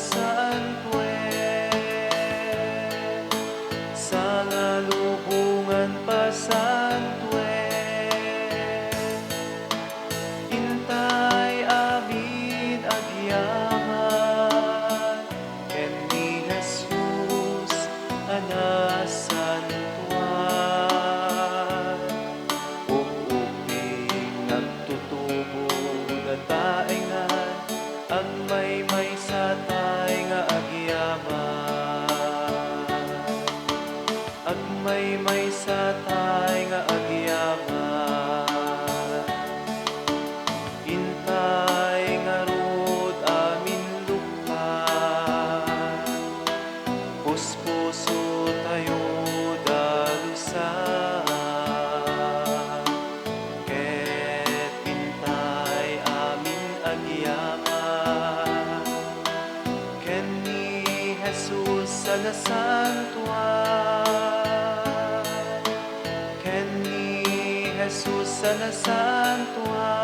santuel, sa ngalubungan pa santuel. Intay amin agyaman, ken ni Jesus ana santuan. Uping nagtutubo na taengan, agmaymay sa tay nga agyaman. Agmaymay sa tay nga agyaman. Intay nga rod amin lukpan, puspuso tayo dalusan. Ket intay amin agyaman, ken ni Jesus sa nasantuan, ken ni Jesus sa nasantuan.